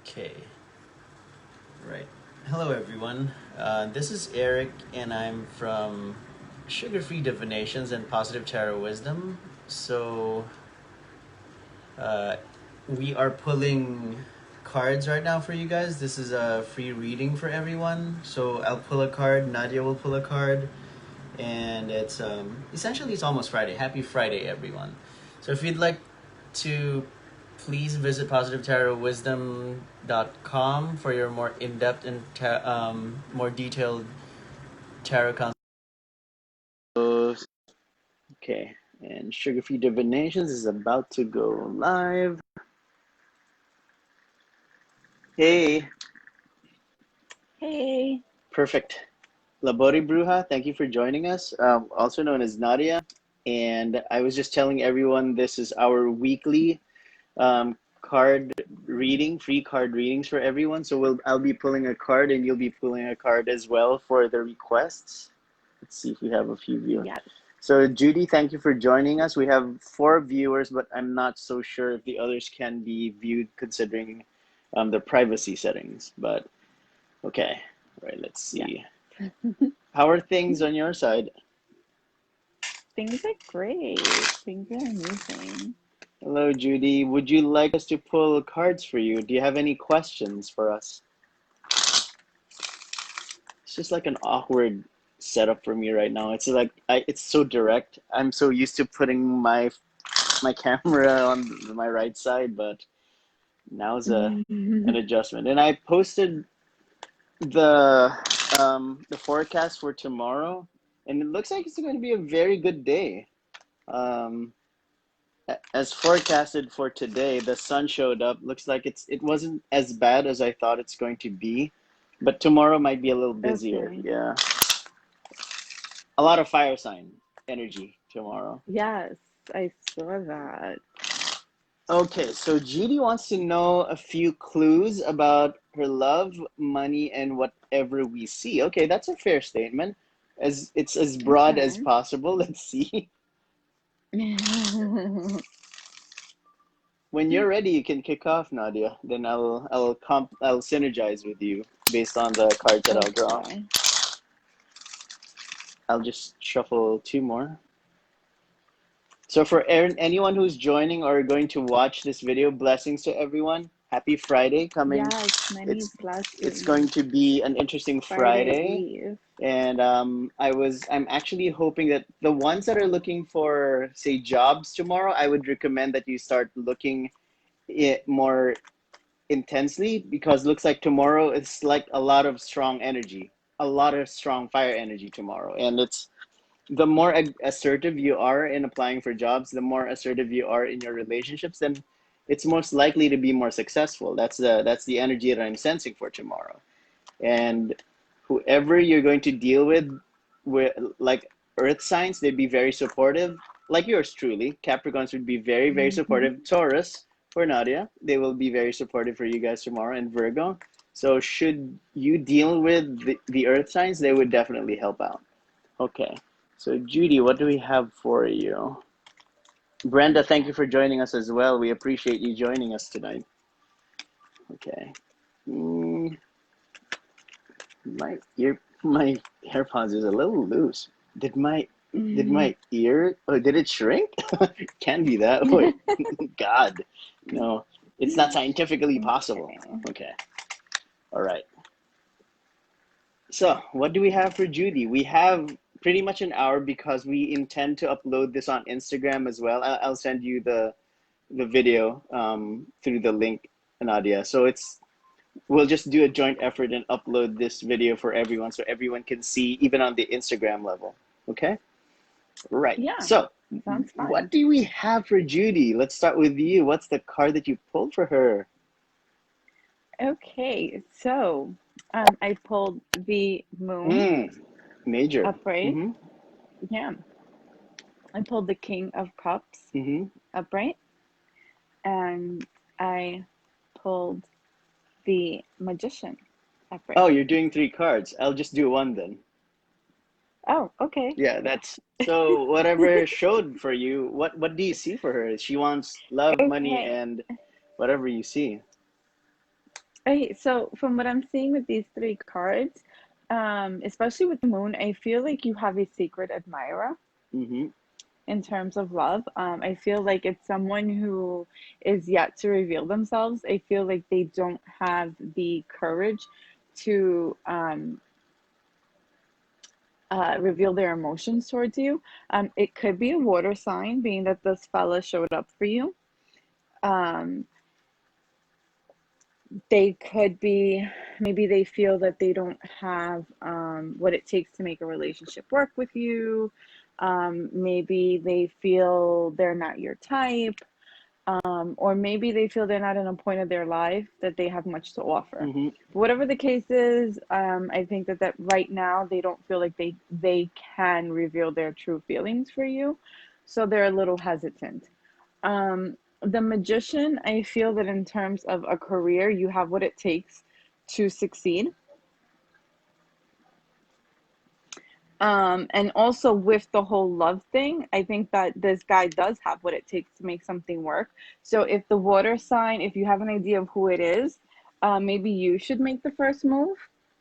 Okay, right. Hello, everyone. This is Eric, and I'm from Sugar Free Divinations and Positive Tarot Wisdom. So, uh, we are pulling cards right now for you guys. This is a free reading for everyone. So, I'll pull a card, Nadia will pull a card, and it's essentially it's almost Friday. Happy Friday, everyone. So, if you'd like to please visit positivetarotwisdom.com for your more in-depth and more detailed tarot consultations. Okay, and Sugar Free Divinations is about to go live. Hey. Hey. Perfect. Labori Bruja, thank you for joining us, also known as Nadia. And I was just telling everyone this is our weekly card reading, free card readings for everyone. So I'll be pulling a card and you'll be pulling a card as well for the requests. Let's see if we have a few viewers. Yes. So Judy, thank you for joining us. We have 4 viewers, but I'm not so sure if the others can be viewed considering the privacy settings. But okay, all right, let's see. Yeah. How are things on your side? Things are great. Things are amazing. Hello, Judy. Would you like us to pull cards for you? Do you have any questions for us? It's just like an awkward setup for me right now. It's like it's so direct. I'm so used to putting my camera on my right side, but now's an adjustment. And I posted the forecast for tomorrow, and it looks like it's going to be a very good day. Um, as forecasted for today, the sun showed up. Looks like it wasn't as bad as I thought it's going to be, but tomorrow might be a little busier. Okay. Yeah, a lot of fire sign energy tomorrow. Yes, I saw that. Okay, so Judy wants to know a few clues about her love, money, and whatever we see. Okay, that's a fair statement. As it's as broad as Okay. possible. Let's see. When you're ready, you can kick off, Nadia. Then I'll synergize with you based on the cards that I'll draw. Okay. I'll just shuffle 2 more. So for anyone who's joining or going to watch this video, blessings to everyone. Happy Friday coming. Yes, many It's blessings. going to be an interesting Friday Friday. Eve. And I'm actually hoping that the ones that are looking for, say, jobs tomorrow, I would recommend that you start looking it more intensely, because looks like tomorrow it's like a lot of strong energy, a lot of strong fire energy tomorrow. And it's the more assertive you are in applying for jobs, the more assertive you are in your relationships, then it's most likely to be more successful. That's the energy that I'm sensing for tomorrow. And whoever you're going to deal with like earth signs, they'd be very supportive, like yours truly. Capricorns would be very, very supportive. Taurus, for Nadia, they will be very supportive for you guys tomorrow. And Virgo, so should you deal with the earth signs, they would definitely help out. Okay, so Judy, what do we have for you? Brenda, thank you for joining us as well. We appreciate you joining us tonight. Okay. My AirPods is a little loose. Did my ear, oh, did it shrink? Can't be that way. God, no, it's not scientifically possible. Okay, all right. So what do we have for Judy? We have pretty much an hour because we intend to upload this on Instagram as well. I'll send you the video through the link, Nadia. So we'll just do a joint effort and upload this video for everyone so everyone can see, even on the Instagram level. Okay? Right. Yeah, So, sounds fun. what do we have for Judy? Let's start with you. What's the card that you pulled for her? Okay, so I pulled the moon Major. upright. Mm-hmm. Yeah. I pulled the King of Cups upright. And I pulled the Magician upright. Oh, you're doing 3 cards. I'll just do 1 then. Oh, okay. Yeah, that's so whatever showed for you, what do you see for her? She wants love, money, Okay. and whatever you see. Okay, so from what I'm seeing with these three cards, especially with the moon, I feel like you have a secret admirer Mm-hmm. in terms of love. I feel like it's someone who is yet to reveal themselves. I feel like they don't have the courage to reveal their emotions towards you. It could be a water sign, being that this fella showed up for you. Um, they could be, maybe they feel that they don't have what it takes to make a relationship work with you. Maybe they feel they're not your type. Or maybe they feel they're not in a point of their life that they have much to offer. Mm-hmm. But whatever the case is, I think that right now they don't feel like they can reveal their true feelings for you, so they're a little hesitant. The magician, I feel that in terms of a career, you have what it takes to succeed. And also with the whole love thing, I think that this guy does have what it takes to make something work. So if the water sign, if you have an idea of who it is, maybe you should make the first move.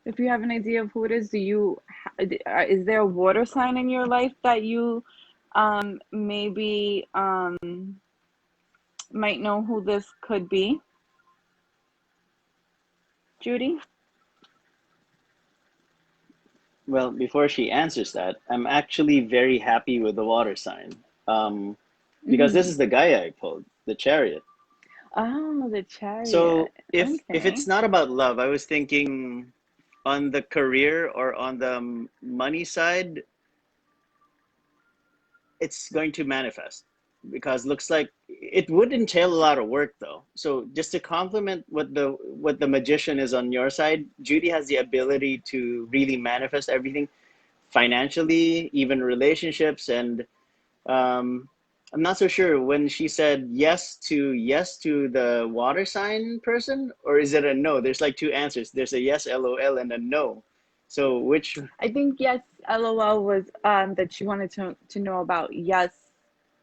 If you have an idea of who it is, is there a water sign in your life that you maybe might know who this could be, Judy? Well, before she answers that, I'm actually very happy with the water sign. Um, because this Mm-hmm. is the guy I pulled, the chariot. Oh, the So chariot. if Okay. it's not about love, I was thinking on the career or on the money side, it's going to manifest because looks like it would entail a lot of work though. So just to complement what the magician is on your side, Judy has the ability to really manifest everything financially, even relationships, and um, I'm not so sure when she said yes to the water sign person, or is it a no? There's like two answers. There's a yes, LOL, and a no. So which I think yes, LOL was that she wanted to know about yes,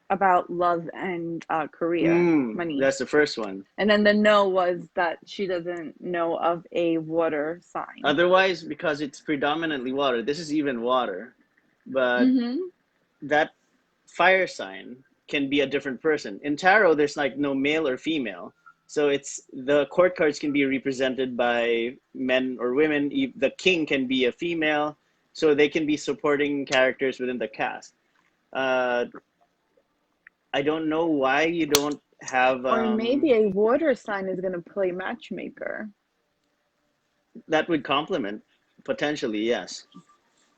about love and career, money. that's the first one. And then the no was that she doesn't know of a water sign. Otherwise, because it's predominantly water, this is even water, but Mm-hmm. that fire sign can be a different person. In tarot, there's like no male or female. So it's the court cards can be represented by men or women. The king can be a female, so they can be supporting characters within the cast. Uh, I don't know why you don't have Or maybe a water sign is going to play matchmaker. that would complement potentially, yes.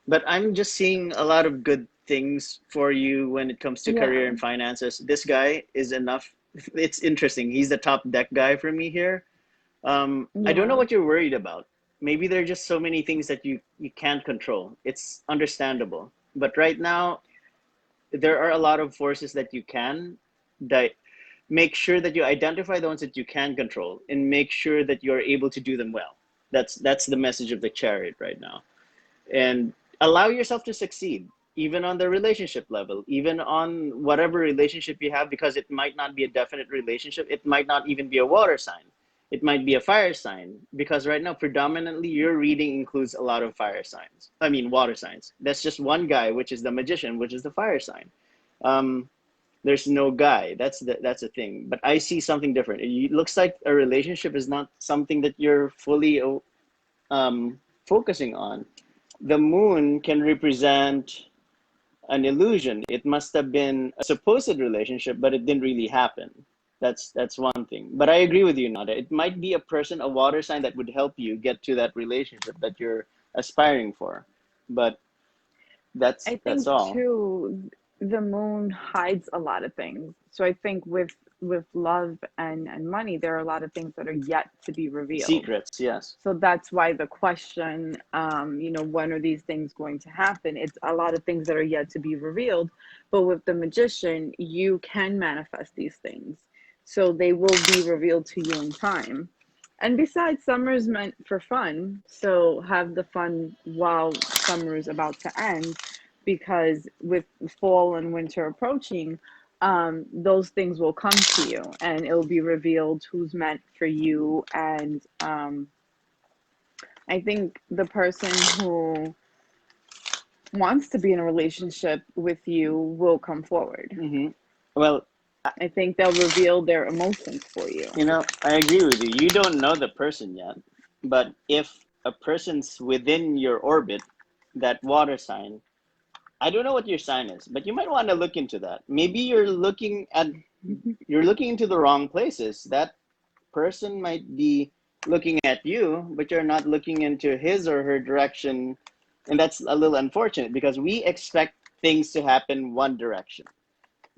But I'm just seeing a lot of good things for you when it comes to career Yeah. and finances. This guy is enough. It's interesting. He's the top deck guy for me here. I don't know Yeah. what you're worried about. Maybe there are just so many things that you can't control. It's understandable. But right now, there are a lot of forces that you can di- make sure that you identify the ones that you can control and make sure that you're able to do them well. That's the message of the chariot right now, and allow yourself to succeed even on the relationship level, even on whatever relationship you have, because it might not be a definite relationship. It might not even be a water sign. It might be a fire sign, because right now predominantly your reading includes a lot of fire signs, I mean water signs. That's just one guy, which is the magician, which is the fire sign. um, there's no guy. That's the thing. But I see something different. It looks like a relationship is not something that you're fully focusing on. The moon can represent an illusion. It must have been a supposed relationship, but it didn't really happen. That's one thing. But I agree with you, Nada. It might be a person, a water sign that would help you get to that relationship that you're aspiring for. But I that's think all. too, the moon hides a lot of things. So I think with love and money, there are a lot of things that are yet to be revealed. Secrets, yes. So that's why the question, when are these things going to happen? It's a lot of things that are yet to be revealed. But with the magician, you can manifest these things. So they will be revealed to you in time. And besides, summer is meant for fun. So have the fun while summer is about to end. Because with fall and winter approaching, those things will come to you, and it will be revealed who's meant for you. And I think the person who wants to be in a relationship with you will come forward. Mm-hmm. Well, I think they'll reveal their emotions for you. I agree with you. You don't know the person yet, but if a person's within your orbit, that water sign, I don't know what your sign is, but you might want to look into that. Maybe you're looking into the wrong places. That person might be looking at you, but you're not looking into his or her direction, and that's a little unfortunate because we expect things to happen one direction.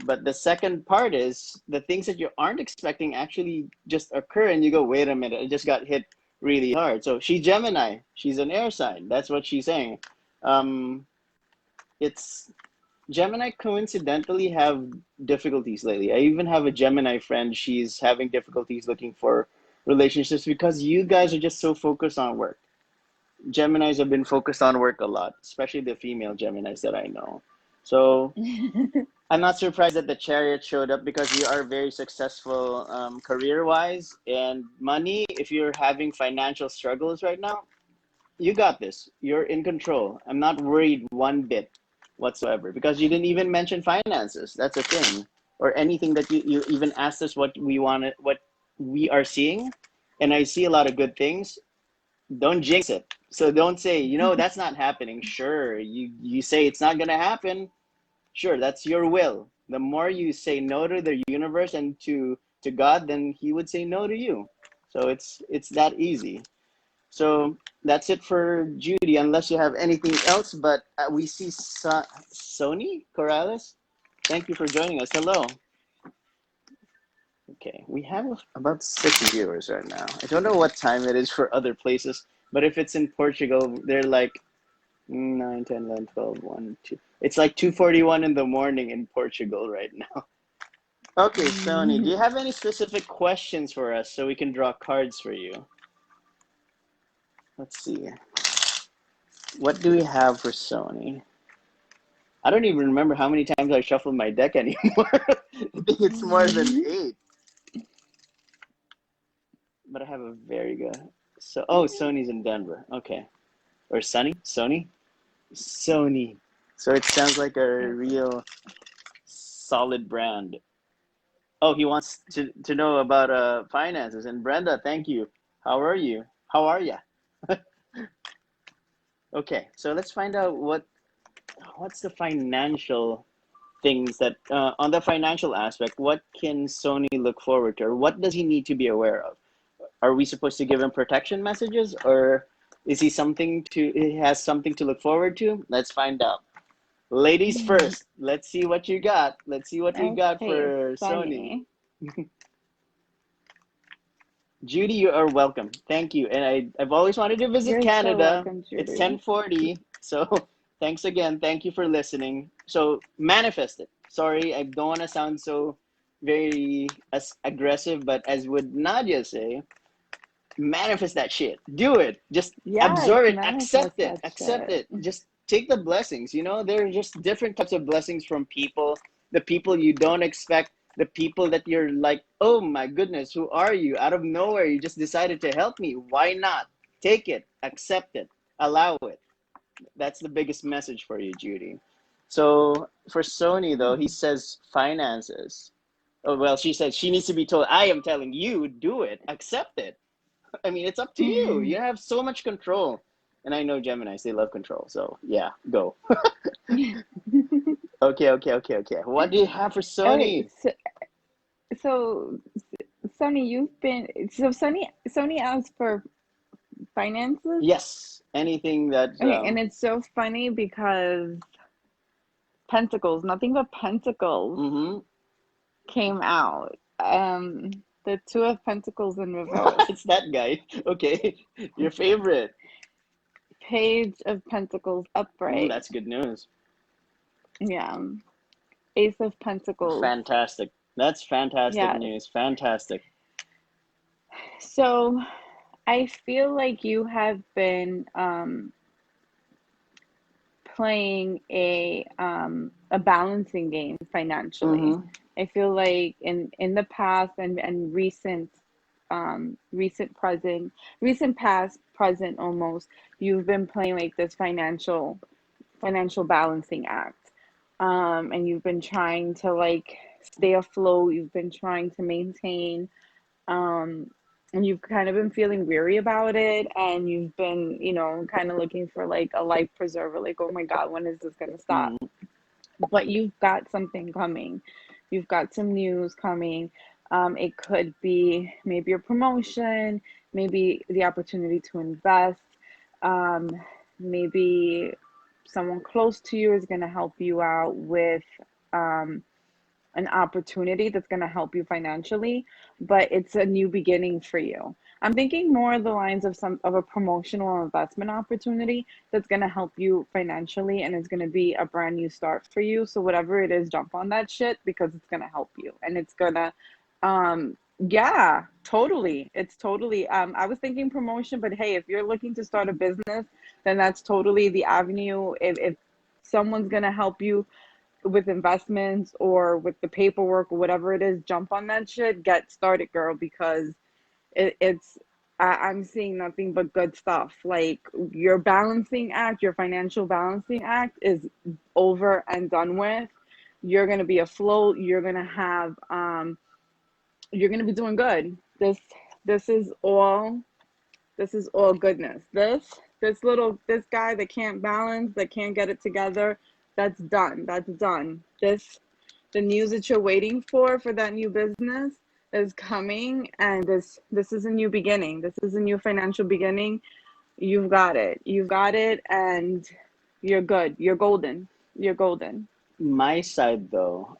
But the second part is the things that you aren't expecting actually just occur, and you go, wait a minute, I just got hit really hard. So she's Gemini, she's an air sign. That's what she's saying. Um, it's Gemini coincidentally have difficulties lately. I even have a Gemini friend. She's having difficulties looking for relationships because you guys are just so focused on work. Geminis have been focused on work a lot, especially the female Geminis that I know. So I'm not surprised that the chariot showed up because you are very successful career wise and money. If you're having financial struggles right now, you got this. You're in control. I'm not worried one bit whatsoever because you didn't even mention finances. That's a thing. Or anything that you even asked us what we wanted, what we are seeing. And I see a lot of good things. Don't jinx it. So don't say, that's not happening. Sure, you say it's not gonna happen. Sure, that's your will. The more you say no to the universe and to God, then He would say no to you. So it's that easy. So that's it for Judy, unless you have anything else. But we see Sony Corrales. Thank you for joining us. Hello. Okay, we have about 6 viewers right now. I don't know what time it is for other places, but if it's in Portugal, they're like 9, 10, 11, 12, 1, 2. It's like 2:41 in the morning in Portugal right now. Okay, Sony, do you have any specific questions for us so we can draw cards for you? Let's see. What do we have for Sony? I don't even remember how many times I shuffled my deck anymore. I think it's more than 8. But I have a very good. Sony's in Denver. Okay. Or Sunny? Sony? Sony. So it sounds like a real solid brand. Oh, he wants to know about finances. And Brenda, thank you. How are you? How are ya? Okay, so let's find out what's the financial things that on the financial aspect, what can Sony look forward to, or what does he need to be aware of? Are we supposed to give him protection messages, or is he has something to look forward to? Let's find out. Ladies first. Let's see what you got. Let's see what we got Okay, for Sony. Sunny. Judy, you are welcome. Thank you. And I've always wanted to visit You're so Canada. welcome, It's Judy. 10:40. So thanks again. Thank you for listening. So manifest it. Sorry, I don't want to sound so very aggressive, but as would Nadia say, manifest that shit. Do it. Just Yes, absorb it. manifest Accept it. that Accept shit. it. Just take the blessings. There are just different types of blessings from people. The people you don't expect. The people that you're like, oh my goodness, who are you? Out of nowhere, you just decided to help me. Why not? Take it. Accept it. Allow it. That's the biggest message for you, Judy. So for Sony, though, he says finances. Oh, well, she said she needs to be told, I am telling you, do it. Accept it. I mean, it's up to you. You have so much control. And I know Geminis, they love control. So, yeah, go. Okay. What do you have for Okay, Sony? so Sunny, Sunny asked for finances. Yes, anything that. Okay, and it's so funny because Pentacles, nothing but Pentacles Mm-hmm. came out. The Two of Pentacles in reverse. It's that guy. Okay, your favorite. Page of Pentacles upright. That's good news. Yeah. Ace of Pentacles. Fantastic. That's fantastic Yes. news. Fantastic. So I feel like you have been playing a balancing game financially. Mm-hmm. I feel like in the past and recent past, present almost, you've been playing like this financial balancing act. And you've been trying to like stay afloat, you've been trying to maintain, um, and you've kind of been feeling weary about it, and you've been, kind of looking for like a life preserver, like, oh my God, when is this gonna stop? Mm, But you've got something coming. You've got some news coming. It could be maybe a promotion, maybe the opportunity to invest, um, maybe someone close to you is going to help you out with um, an opportunity that's going to help you financially, but it's a new beginning for you. I'm thinking more of the lines of some of a promotional investment opportunity that's going to help you financially, and it's going to be a brand new start for you. So whatever it is, jump on that shit because it's going to help you, and it's going to yeah, totally. It's totally I was thinking promotion, but hey, if you're looking to start a business, then that's totally the avenue. If someone's going to help you with investments or with the paperwork or whatever it is, jump on that shit, get started, girl, because it's I'm seeing nothing but good stuff. Like your balancing act, your financial balancing act is over and done with. You're gonna be afloat. You're gonna be doing good. This is all this is all goodness. This guy that can't balance, that can't get it together, that's done. That's done. The news that you're waiting for that new business is coming, and this is a new beginning. This is a new financial beginning. You've got it. You've got it, and you're good. You're golden. You're golden. my side though,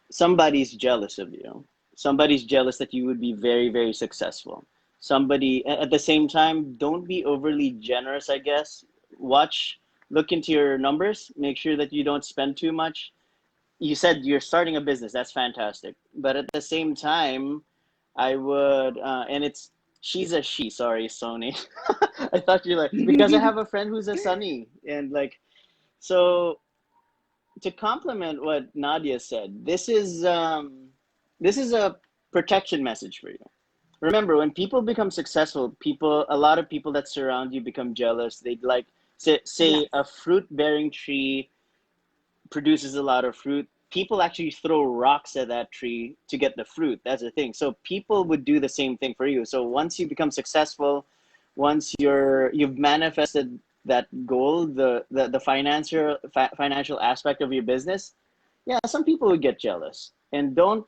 somebody's jealous of you. Somebody's jealous that you would be very, very successful. Somebody, at the same time, don't be overly generous, I guess. Watch, look into your numbers, make sure that you don't spend too much. You said you're starting a business, that's fantastic. But at the same time, I would, and it's, she's a she, sorry, Sony. I thought you like, because I have a friend who's a Sunny, and like, so to complement what Nadia said, this is a protection message for you. Remember, when people become successful, a lot of people that surround you become jealous. They'd like say Yes. a fruit bearing tree produces a lot of fruit. People actually throw rocks at that tree to get the fruit. That's the thing. So people would do the same thing for you. So once you become successful, once you've manifested that goal, the financial aspect of your business, yeah, some people would get jealous. And don't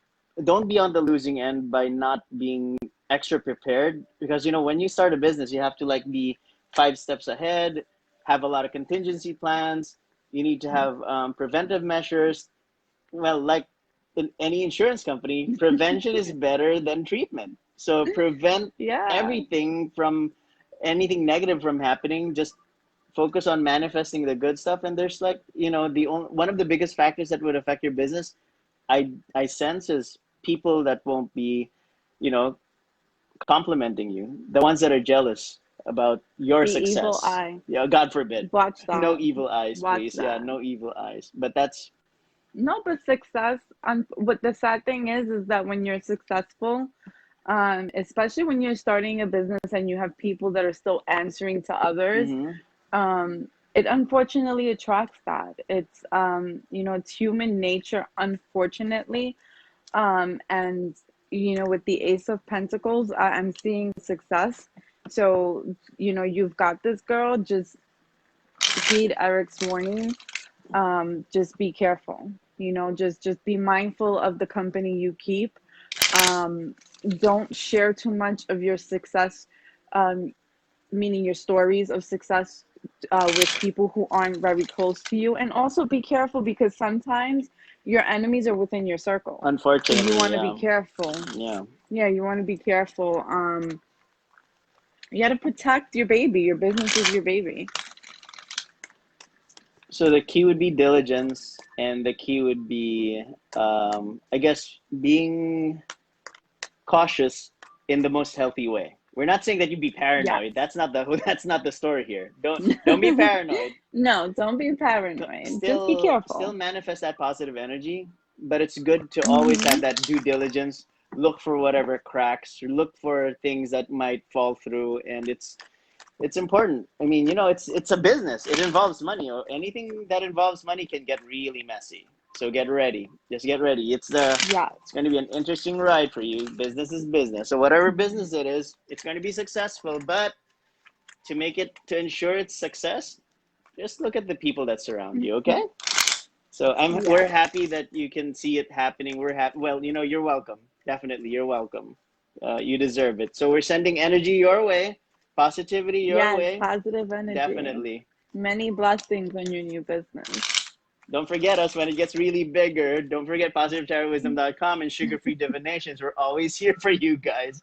be on the losing end by not being extra prepared, because when you start a business, you have to like be 5 steps ahead, have a lot of contingency plans. You need to have preventive measures. Well, like in any insurance company, prevention is better than treatment. So prevent Yeah. everything from anything negative from happening. Just focus on manifesting the good stuff. And there's like, one of the biggest factors that would affect your business, I sense, is people that won't be, you know, complimenting you. The ones that are jealous about your The evil success. eye. Yeah, God forbid. Watch No that. evil eyes, Watch please. Yeah, that. no evil eyes. But that's No, but success, what the sad thing is that when you're successful, especially when you're starting a business and you have people that are still answering to others, mm-hmm. it unfortunately attracts that. It's human nature, unfortunately. And with the Ace of Pentacles, I'm seeing success. So, you've got this, girl. Just heed Eric's warning. Just be careful. Just be mindful of the company you keep. um, don't share too much of your success, um, meaning your stories of success, with people who aren't very close to you. And also be careful because sometimes your enemies are within your circle. So you Unfortunately, want to be yeah. careful. Yeah. Yeah, you want to be careful. You got to protect your baby. Your business is your baby. So the key would be diligence, and the key would be, I guess, being cautious in the most healthy way. We're not saying that you be Yes. paranoid. That's not the that's not the story here. Don't be paranoid. No, don't be paranoid. Just be Still careful. manifest that positive energy. but it's good to always have Mm-hmm. that due diligence. Look for whatever cracks, look for things that might fall through, and it's important. I mean, it's a business. It involves money. Or anything that involves money can get really messy. So get ready. Just get ready. Yeah. It's going to be an interesting ride for you. Business is business. So whatever business it is, it's going to be successful. But to ensure its success, just look at the people that surround you. Okay. So we're Yes. happy that you can see it happening. We're happy. Well, you're welcome. Definitely, you're welcome. You deserve it. So we're sending energy your way, positivity your Yes, way. positive energy. Definitely. Many blessings on your new business. Don't forget us when it gets really bigger. Don't forget positivetarotwisdom.com and Sugar Free Divinations. We're always here for you guys.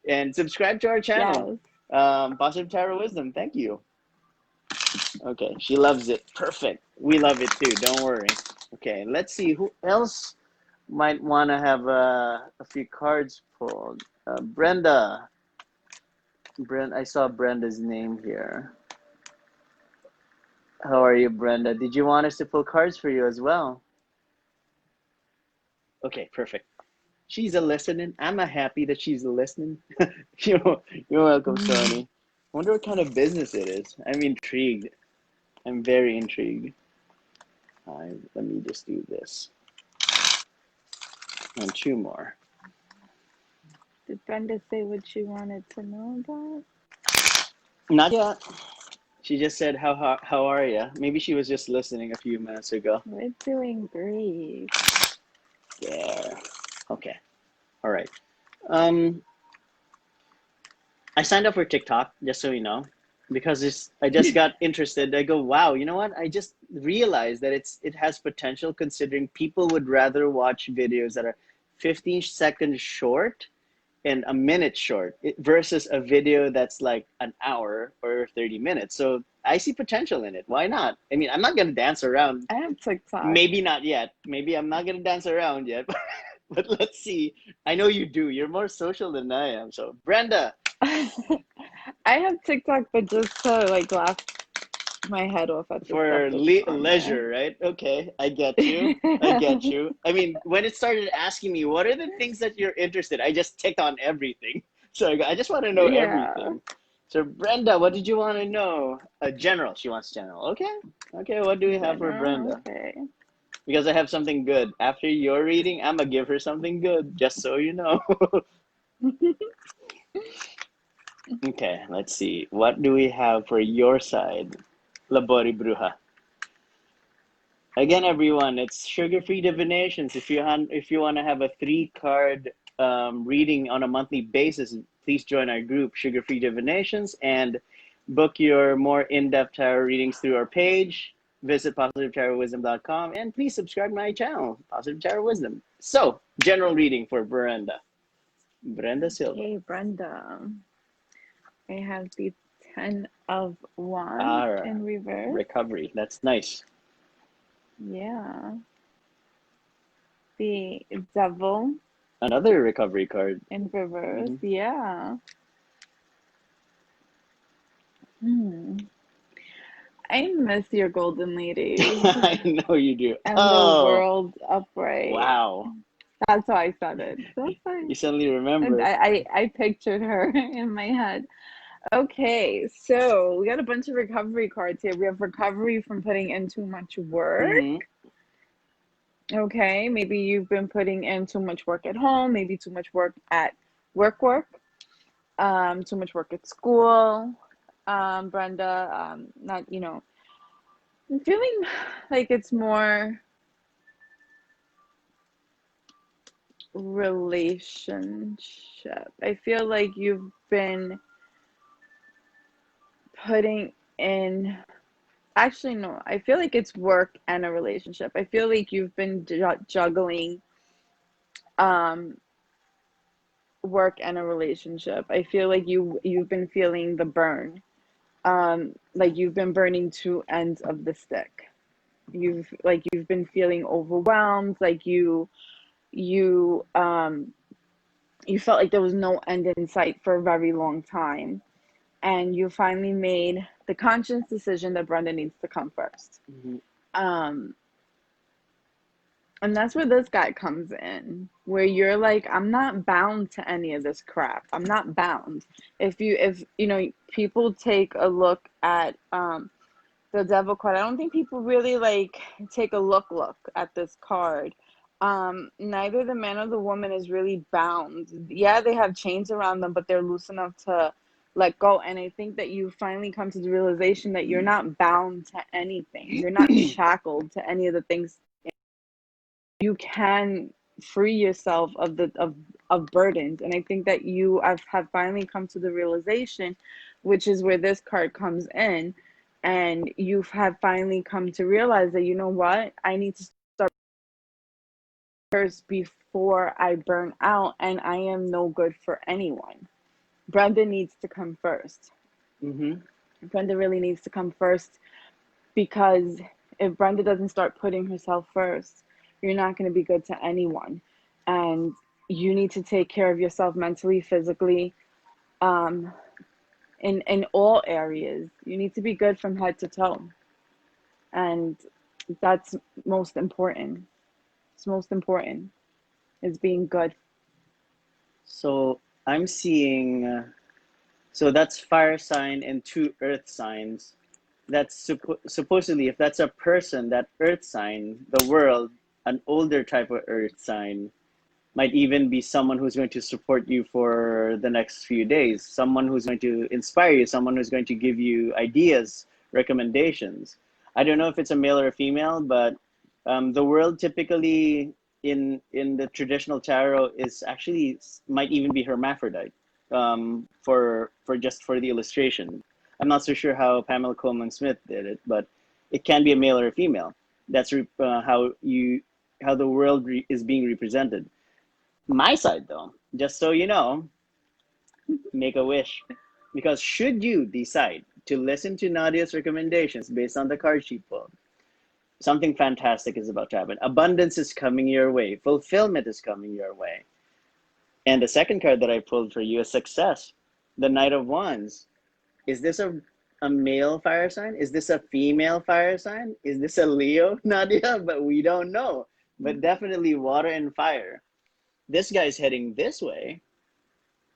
And subscribe to our channel, Yes. Positive Tarot Wisdom. Thank you. Okay, she loves it. Perfect. We love it too. Don't worry. Okay, let's see who else might want to have a few cards pulled. Brenda. I saw Brenda's name here. How are you, Brenda? Did you want us to pull cards for you as well? Okay, perfect. She's a listening. I'm a happy that she's a listening. You're welcome, Sony. I wonder what kind of business it is. I'm intrigued. I'm very intrigued. Let me just do this. And two more. Did Brenda say what she wanted to know about? Not yet. She just said, how are you? Maybe she was just listening a few minutes ago. We're doing great. There. Okay. All right. Um, I signed up for TikTok, just so you know, because I just got interested. I go, wow, you know what? I just realized that it has potential, considering people would rather watch videos that are 15 seconds short and a minute short versus a video that's like an hour or 30 minutes. So I see potential in it. Why not? I mean, I'm not going to dance around. I have TikTok. Maybe not yet. Maybe I'm not going to dance around yet. But let's see. I know you do. You're more social than I am. So, Brenda, I have TikTok, but just to like laugh my head off at the stuff for that's on there. leisure, right? Okay, I get you. I get you. I mean, when it started asking me what are the things that you're interested, I just ticked on everything. So I just want to know Yeah. everything. So Brenda, what did you want to know? General. She wants general. Okay. Okay. What do we have for General, Brenda? okay. Because I have something good. After your reading, I'm gonna give her something good, just so you know. Okay. Let's see. What do we have for your side, Labori Bruja? Again, everyone, it's sugar-free divinations. If you want to have a 3-card reading on a monthly basis, please join our group, Sugar-Free Divinations, and book your more in-depth tarot readings through our page. Visit positivetarotwisdom.com and please subscribe to my channel, Positive Tarot Wisdom. So, general reading for Brenda. Brenda Silva. Okay, Brenda. I have the 10 of Wands Ah, in reverse. recovery. That's nice. Yeah. The Devil Another recovery card. in reverse. Mm-hmm. Yeah. Hmm. I miss your golden ladies I know you do. and the Oh, world upright. wow. That's how I said it. That's fine. You suddenly And remember. I pictured her in my head. Okay, so we got a bunch of recovery cards here. We have recovery from putting in too much work. Mm-hmm. Okay, maybe you've been putting in too much work at home, maybe too much work at work, too much work at school. Brenda, not, I'm feeling like it's more relationship. I feel like you've been putting in, actually, no, I feel like it's work and a relationship. I feel like you've been juggling um work and a relationship. I feel like you've been feeling the burn. Like you've been burning two ends of the stick. You've been feeling overwhelmed, like you you felt like there was no end in sight for a very long time. And you finally made the conscious decision that Brenda needs to come first. Mm-hmm. Um And that's where this guy comes in, where you're like, I'm not bound to any of this crap. I'm not bound. If you know, people take a look at the devil card. I don't think people really like take a look at this card. Neither the man or the woman is really bound. Yeah, they have chains around them, but they're loose enough to let go. And I think that you finally come to the realization that you're not bound to anything. You're not shackled to any of the things. You can free yourself of of burdens. And I think that have finally come to the realization, which is where this card comes in, and you have finally come to realize that, you know what, I need to start first before I burn out, and I am no good for anyone. Brenda needs to come first. Mm-hmm. Brenda really needs to come first, because if Brenda doesn't start putting herself first, you're not going to be good to anyone. And you need to take care of yourself mentally, physically, um, in all areas. You need to be good from head to toe. And that's most important. It's most important is being good. So I'm seeing, so that's fire sign and two earth signs. That's supposedly, if that's a person, that earth sign, the world, an older type of earth sign, might even be someone who's going to support you for the next few days, someone who's going to inspire you, someone who's going to give you ideas, recommendations. I don't know if it's a male or a female, but the world typically in the traditional tarot is actually might even be hermaphrodite, for just for the illustration. I'm not so sure how Pamela Coleman Smith did it, but it can be a male or a female. That's how the world is being represented. My side, though, just so you know, make a wish. Because should you decide to listen to Nadia's recommendations based on the card she pulled, something fantastic is about to happen. Abundance is coming your way, fulfillment is coming your way. And the second card that I pulled for you is success, the Knight of Wands. Is this a male fire sign? Is this a female fire sign? Is this a Leo, Nadia? But we don't know. But definitely water and fire. This guy's heading this way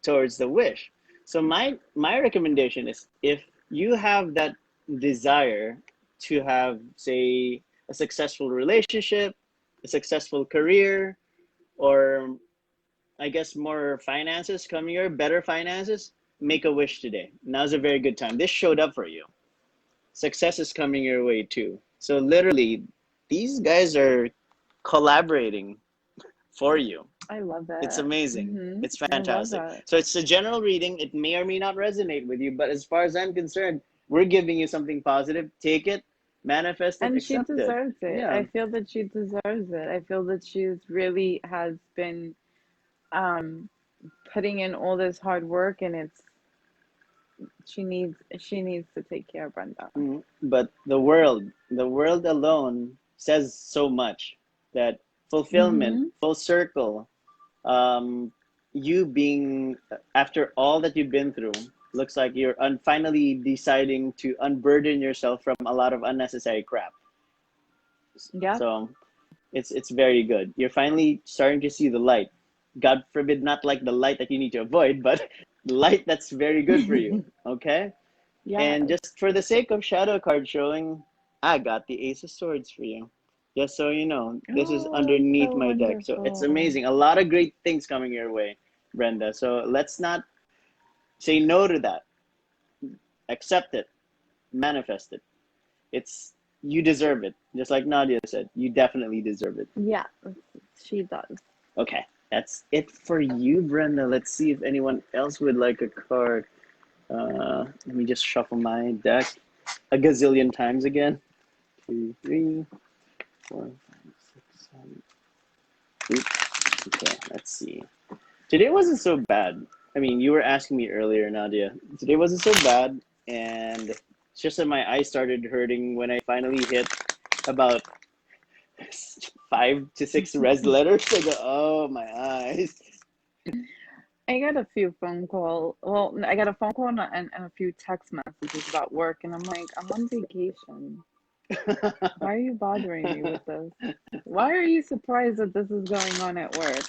towards the wish. So my recommendation is, if you have that desire to have, say, a successful relationship, a successful career, or I guess more finances coming your better finances, make a wish today. Now's a very good time. This showed up for you. Success is coming your way too. So literally, these guys are collaborating for you. I love It's it. amazing. It's I love fantastic. it. So it's a general reading. It may or may not resonate with you, but as far as I'm concerned, we're giving you something positive. Take it, manifest it, And she accept it. deserves it. Yeah. I feel that she deserves it. I feel that she's really has been um putting in all this hard work, and it's she needs to take care of Brenda. But the world alone says so much, that fulfillment, Mm-hmm. full circle, you being, after all that you've been through, looks like you're finally deciding to unburden yourself from a lot of unnecessary crap. Yeah. So it's very good. You're finally starting to see the light. God forbid, not like the light that you need to avoid, but light that's very good for you. Okay. And Yes. just for the sake of shadow card showing, I got the Ace of Swords for you. Just so you know, this is Oh, underneath so my deck. So it's wonderful. amazing. A lot of great things coming your way, Brenda. So let's not say no to that. Accept it, manifest it. It's, you deserve it. Just like Nadia said, you definitely deserve it. Yeah, she does. Okay, that's it for you, Brenda. Let's see if anyone else would like a card. Let me just shuffle my deck a gazillion times again. 2, 3, 4, 5, 6, 7. Oops. Okay, let's see. Today wasn't so bad. I mean, you were asking me earlier, Nadia. Today wasn't so bad, and it's just that my eyes started hurting when I finally hit about 5 to 6 red letters. I go, oh, my eyes. I got a few phone call. Well, I got a phone call and a few text messages about work, and I'm like, I'm on vacation. Why are you bothering me with this? Why are you surprised that this is going on at work?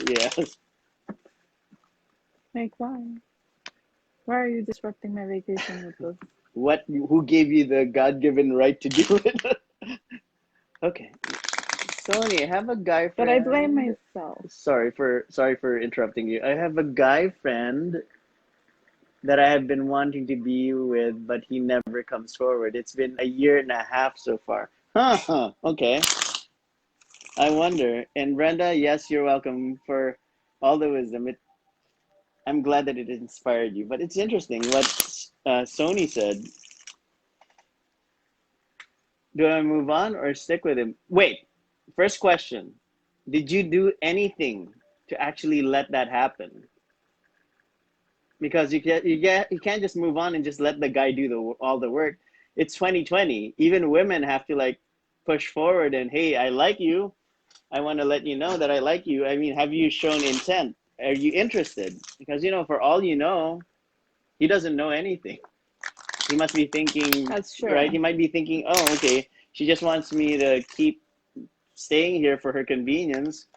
Yes. Like, why? Why are you disrupting my vacation with this? What? Who gave you the God-given right to do it? Okay. Sony, I have a guy But I blame friend. myself. Sorry for interrupting you. I have a guy friend that I have been wanting to be with, but he never comes forward. It's been a year and a half so far. Huh. Okay. I wonder. And Brenda, yes, you're welcome for all the wisdom. I'm glad that it inspired you. But it's interesting what Sony said. Do I move on or stick with him? Wait. First question. Did you do anything to actually let that happen? Because you can't just move on and just let the guy do all the work. It's 2020. Even women have to like push forward and hey, I like you. I want to let you know that I like you. I mean, have you shown intent? Are you interested? Because for all you know, he doesn't know anything. He must be thinking, That's right? true. He might be thinking, oh, okay, she just wants me to keep staying here for her convenience.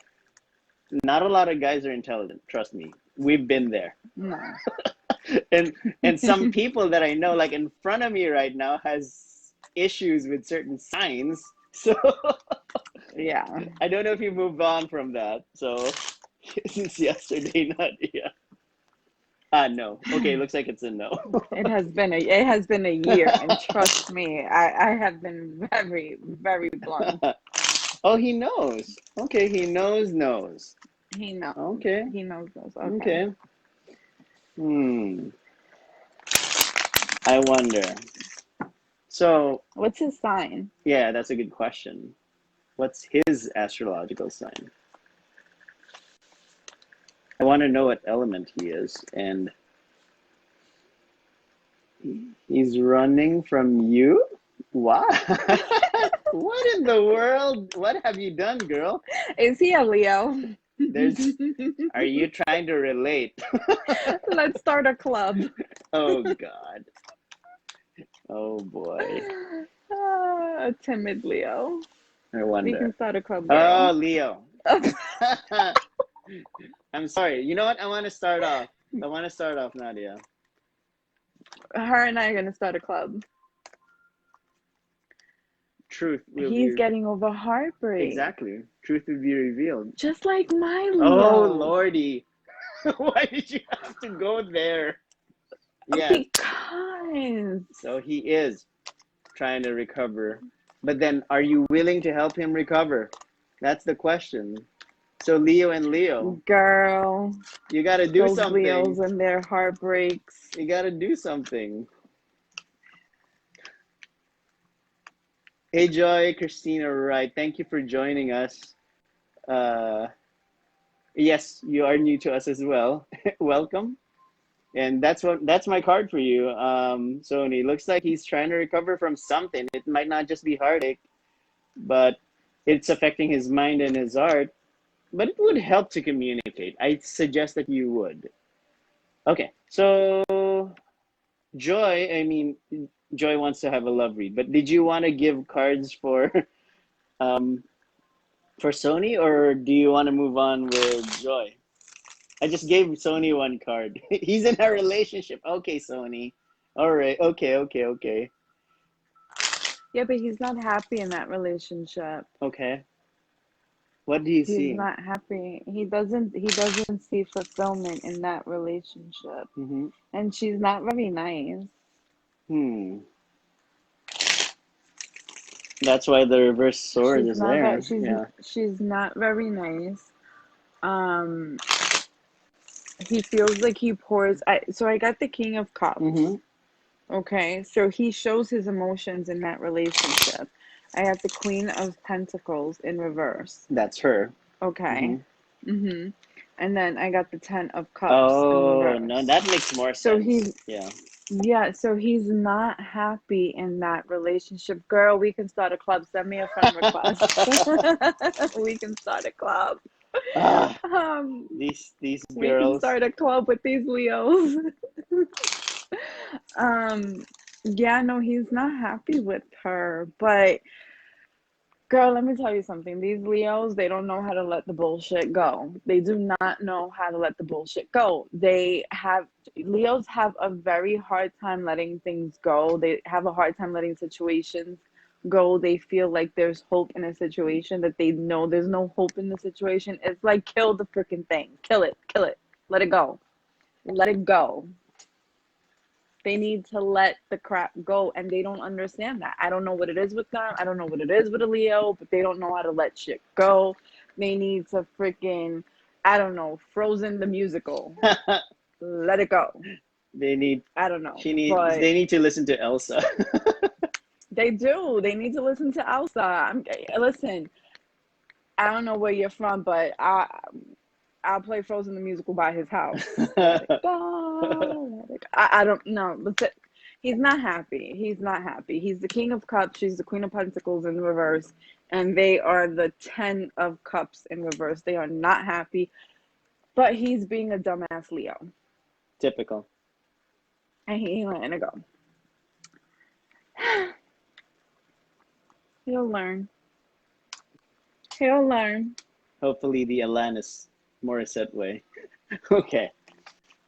Not a lot of guys are intelligent. Trust me, we've been there. No. and and some people that I know, like in front of me right now, has issues with certain signs. So Yeah. I don't know if you moved on from that. So since yesterday, not yeah. No. Okay, looks like it's a no. It has been a year, and trust me, I have been very, very blunt. Oh, he knows. Okay, he knows. He knows. Okay, He knows this. Okay. okay. Hmm. I wonder. So, What's his sign? yeah, that's a good question. What's his astrological sign? I want to know what element he is, and he's running from you? What? What in the world? What have you done, girl? Is he a Leo? There's. Are you trying to relate? Let's start a club. Oh God. Oh boy. A timid Leo. I We can wonder. start a club, Oh, girl. Leo. I'm sorry. You know what? I want to start off. Nadia. Her and I are gonna start a club. Truth will He's be getting over heartbreak. exactly. Truth will be revealed. Just like my Oh Leo. Lordy. Why did you have to go there? Yes. Because So he is trying to recover. But then are you willing to help him recover? That's the question. So Leo and Leo, girl, you got to do those something. Leos and their heartbreaks. You got to do something. Hey Joy, Christina, right. Thank you for joining us. Uh, yes, you are new to us as well. Welcome. And that's my card for you, Sony. Looks like he's trying to recover from something. It might not just be heartache, but it's affecting his mind and his heart. But it would help to communicate. I suggest that you would. Okay, so Joy, I mean, Joy wants to have a love read, but did you want to give cards um, for Sony, or do you want to move on with Joy? I just gave Sony one card. He's in a relationship. Okay, Sony. All right. Okay. Yeah, but he's not happy in that relationship. Okay. What do you He's see? not happy. He doesn't see fulfillment in that relationship. Mm-hmm. And she's not very nice. Hmm. That's why the reverse sword She's is not there. that she's Yeah. she's not very nice. Um he feels like he pours so I got the King of Cups. Mm-hmm. Okay, so he shows his emotions in that relationship. I have the Queen of Pentacles in reverse. That's her. Okay. Mm-hmm. Mm-hmm. And then I got the Ten of Cups in Oh no, reverse. that makes more So sense. he's Yeah. yeah, so he's not happy in that relationship. Girl, we can start a club. Send me a friend request. We can start a club. Ah, Um, these we can girls. start a club with these Leos. Um, Yeah, no, he's not happy with her. But girl, let me tell you something. These Leos, they don't know how to let the bullshit go. They do not know how to let the bullshit go. Leos have a very hard time letting things go. They have a hard time letting situations go. They feel like there's hope in a situation that they know there's no hope in the situation. It's like kill the freaking thing. Kill it. Let it go. Let it go. They need to let the crap go, and they don't understand that. I don't know what it is with them. I don't know what it is with a Leo, but they don't know how to let shit go. They need to freaking, I don't know, Frozen the musical. Let it go. They need I don't know, she needs but they need to listen to Elsa. they do. They need to listen to Elsa. Listen. I don't know where you're from, but I'll play Frozen the musical by his house. Let it go. Let it go. I don't know. He's not happy. He's not happy. He's the King of Cups. She's the Queen of Pentacles in reverse. And they are the 10 of Cups in reverse. They are not happy. But he's being a dumbass Leo. Typical. And he ain't letting it go. He'll learn. He'll learn. Hopefully the Alanis Morissette way. Okay.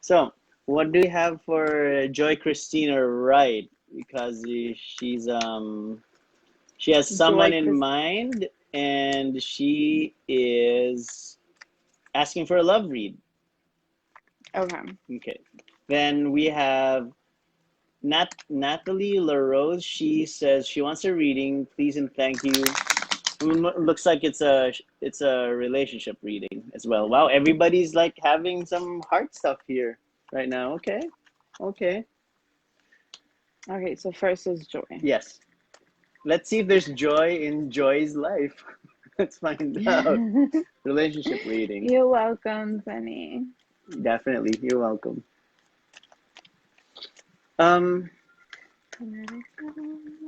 So, what do we have for Joy Christina Wright? Because she has someone Joy, in Chris. mind and she is asking for a love read. Okay. Okay. Then we have Natalie LaRose. She says she wants a reading. Please and thank you. Looks like it's a relationship reading as well. Wow, everybody's like having some heart stuff here right now. Okay. Okay. Okay, so first is Joy. Yes. Let's see if there's joy in Joy's life. Let's find out. Relationship reading. You're welcome, Sunny. Definitely. You're welcome. Um,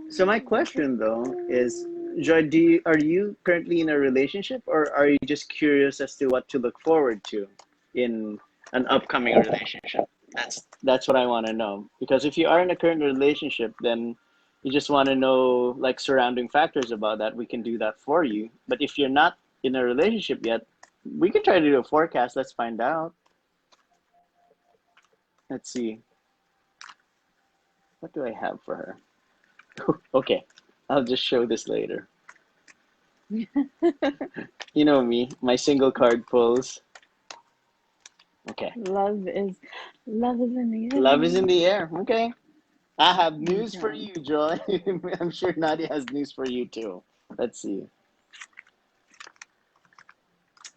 so my question though is, Joy, are you currently in a relationship or are you just curious as to what to look forward to in an upcoming relationship? That's what I want to know. Because if you are in a current relationship, then you just want to know like surrounding factors about that. We can do that for you. But if you're not in a relationship yet, we can try to do a forecast. Let's find out. Let's see. What do I have for her? Okay, I'll just show this later. You know me, my single card pulls. Okay. Love is in the Love is air. in the air. Okay. I have news for Okay. you, Joy. I'm sure Nadia has news for you too. Let's see.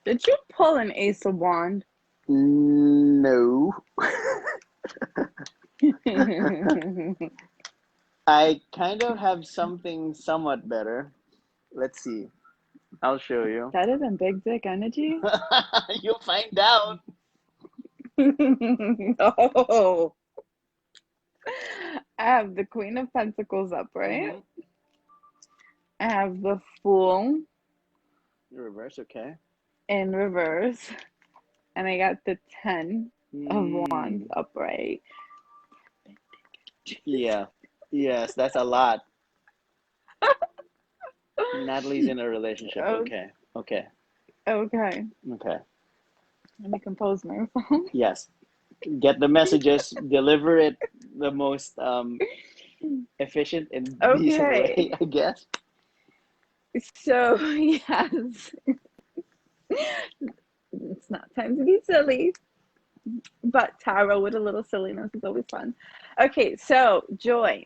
Did you pull an Ace of Wand? No. I kind of have something somewhat better. Let's see. I'll show you. That isn't big dick energy. You'll find out. No. I have the Queen of Pentacles upright. Mm-hmm. I have the Fool Reverse, okay. in reverse. And I got the 10 of Wands Mm, upright. yeah. Yes, that's a lot. Natalie's in a relationship. Oh, Okay. Okay. okay. Okay. Let me compose myself. Yes. Get the messages, deliver it the most efficient and decent way, Okay. I guess. So, yes. It's not time to be silly, but tarot with a little silliness is always fun. Okay, so Joy,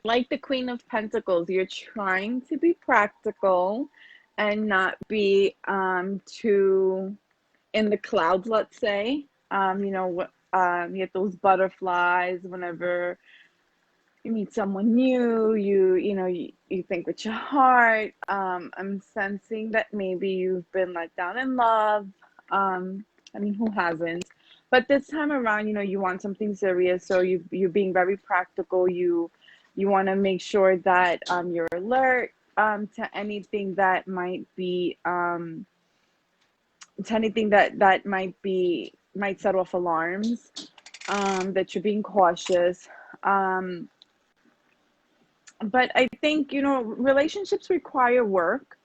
like the Queen of Pentacles, you're trying to be practical and not be too in the clouds, let's say. You get those butterflies whenever you meet someone new, you think with your heart. I'm sensing that maybe you've been let down in love. I mean, who hasn't? But this time around, you want something serious, so you're being very practical. You want to make sure that you're alert to anything that might be might set off alarms. That you're being cautious. Um, but I think, relationships require work.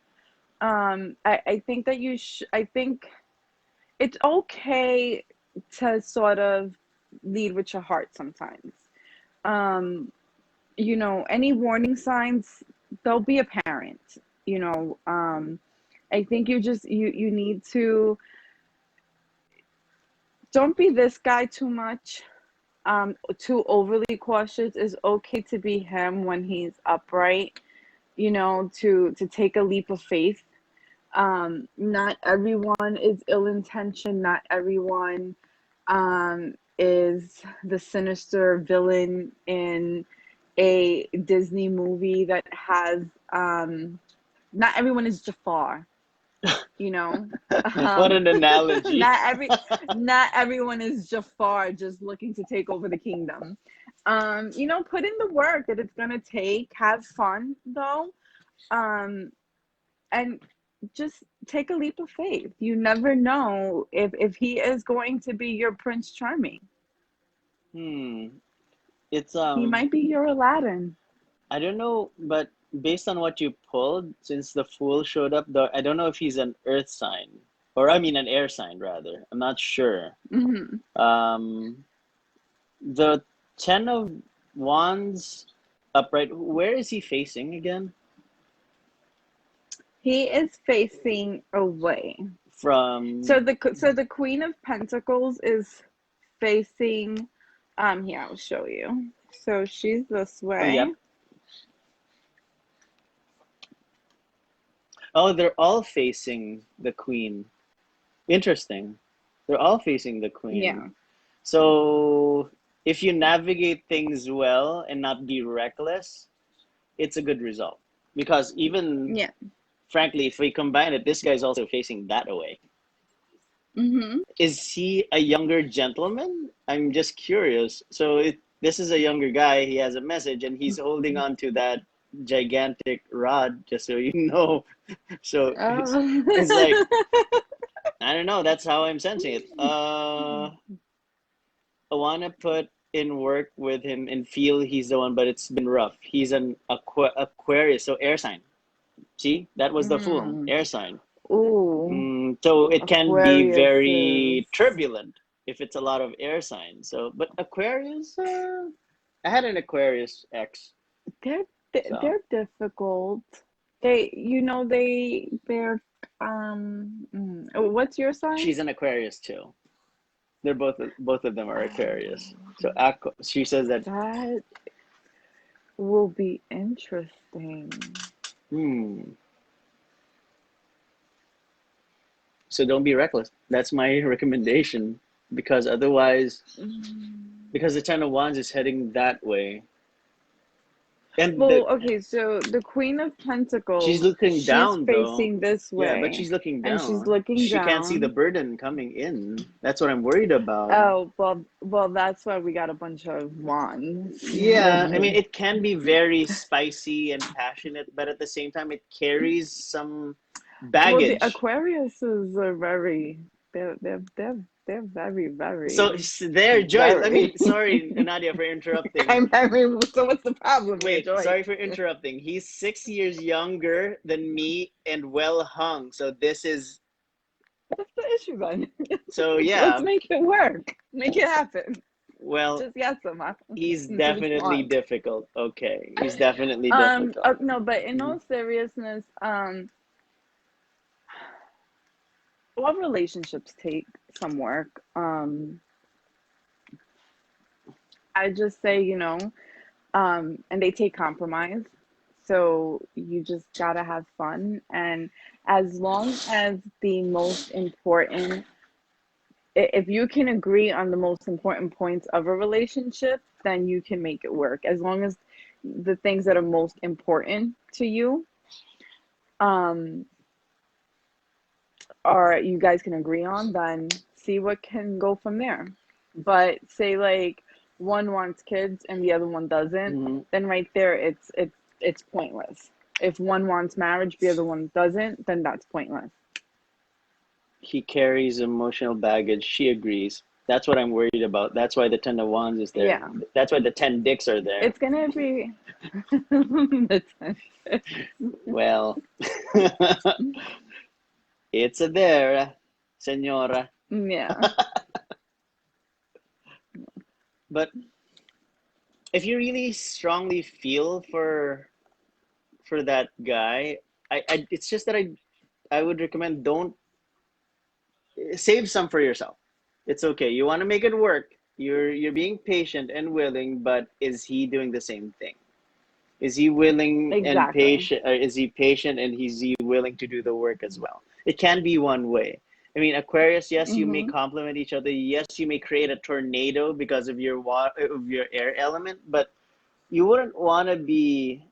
I think that I think it's okay to sort of lead with your heart sometimes. Um, any warning signs, they'll be apparent. I think you need to, don't be this guy too much. Too overly cautious. Is okay to be him when he's upright, to take a leap of faith. Not everyone is ill intentioned. Not everyone is the sinister villain in a Disney movie that has, not everyone is Jafar, you know. What Um, an analogy. not every not everyone is Jafar just looking to take over the kingdom. Put in the work that it's gonna take. Have fun though. Um, and just take a leap of faith. You never know if he is going to be your Prince Charming. Hmm. It's He might be your Aladdin. I don't know, but based on what you pulled, since the fool showed up, though, I don't know if he's an earth sign, or I mean an air sign rather. I'm not sure. Hmm. Um, the Ten of Wands upright. Where is he facing again? He is facing away. So From. the Queen of Pentacles is facing. Here, I'll show you. So she's this Oh, way. yep. Oh, they're all facing the Queen. Interesting. They're all facing the Queen. Yeah. So if you navigate things well and not be reckless, it's a good result. Because even Yeah. frankly, if we combine it, this guy's also facing that away. Mm-hmm. Is he a younger gentleman? I'm just curious. So this is a younger guy. He has a message, and he's holding on to that gigantic rod. Just so you know. So it's like Oh. I don't know. That's how I'm sensing it. I want to put in work with him and feel he's the one, but it's been rough. He's an Aquarius, so air sign. See, that was the fool, Mm. air sign. Ooh, So it can be Aquarius is, very turbulent if it's a lot of air signs. So, but Aquarius, I had an Aquarius ex. they're So they're difficult. They're what's your sign? she's an Aquarius too. They're both of them are Aquarius. So she says that. That will be interesting. Hmm. So don't be reckless. That's my recommendation because otherwise, Mm. because the Ten of Wands is heading that way, and Well, okay, so the Queen of she's Pentacles, looking she's down though. facing this Yeah, but way, she's looking and she's down. looking She can't see the down. burden coming in. That's what I'm worried about. Oh, well, that's why we got a bunch of wands. Yeah, I mean, it can be very spicy and passionate, but at the same time, it carries some Well, the baggage. Aquariuses are they're So there, Joy. I very mean, sorry, Nadia, for interrupting. I'm very. So what's the problem here, Wait, Joy? sorry for interrupting. He's 6 years younger than me and well hung. So this is What's the issue then? so Let's yeah. make it work. Make it happen. Well, Just yes, him he's in the definitely response. difficult. Okay, he's definitely difficult. No, but in Mhm. all seriousness, all relationships take some work. I just say, and they take compromise. So you just gotta have fun. And as long as the most important, if you can agree on the most important points of a relationship, then you can make it work. As long as the things that are most important to you, um, are you guys can agree on, then see what can go from there. But say like one wants kids and the other one doesn't, Mhm. then right there it's pointless. If one wants marriage, the other one doesn't, then that's pointless. He carries emotional baggage. She agrees. That's what I'm worried about. That's why the Ten of Wands is there. Yeah, That's why the 10 dicks are there. it's gonna be the 10. Well, it's a there, senora. Yeah. But if you really strongly feel for that guy, it's just that I would recommend don't save some for yourself. It's okay. You want to make it work. You're being patient and willing, but is he doing the same thing? Is he willing and Exactly. patient? Or is he patient and is he willing to do the work as well? It can be one way. I mean, Aquarius, yes, you may Mm-hmm. complement each other. Yes, you may create a tornado because of your air element, but you wouldn't want to be